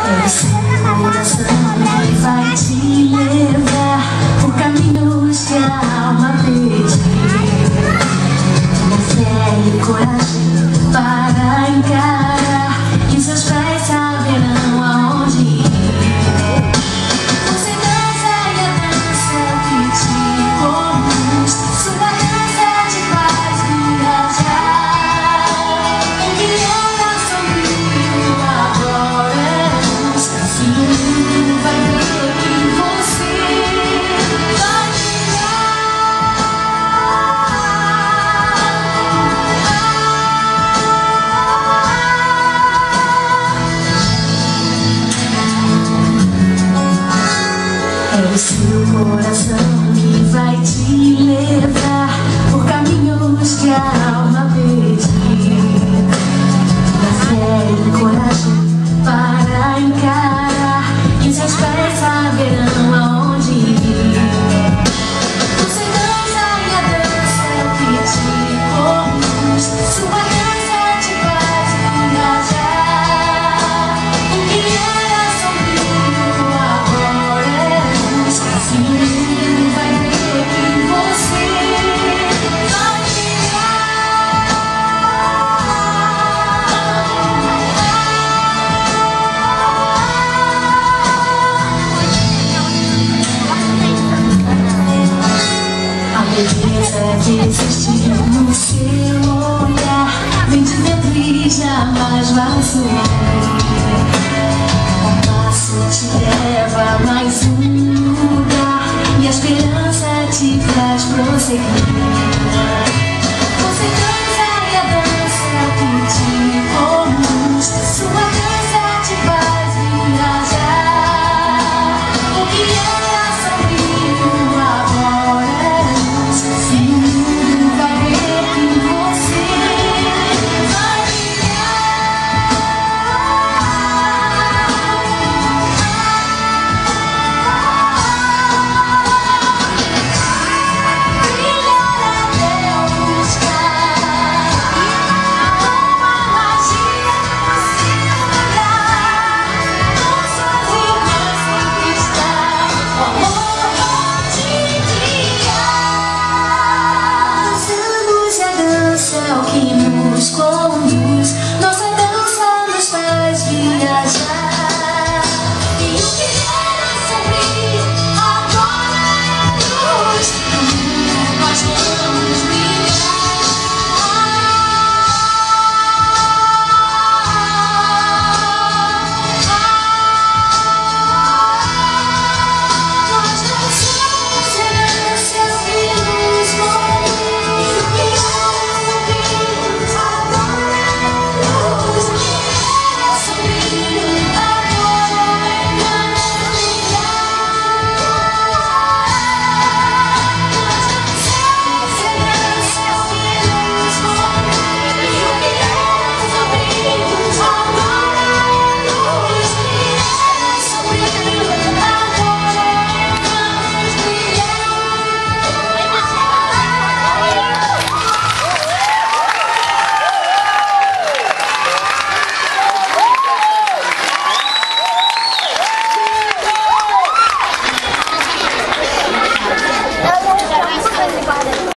É o seu coração que vai te levar por caminhos que a alma pediu. Com fé e coragem para encarar, e seus pés saberão aonde ir. Você dança e a dança que te conduz, sua dança te faz viajar. O que era sombrio agora é luz, e o mundo vai ver que você vai brilhar. É o seu coração que vai te levar por caminhos que a alma pediu. Na fé e coragem para encarar, e seus pés saberão aonde ir. Você dança e a dança que te conduz, sua dança te faz viajar. O que era sombrio agora é luz, e o mundo vai ver que você vai brilhar. A beleza que existe no seu olhar vem de dentro e jamais vai sumir.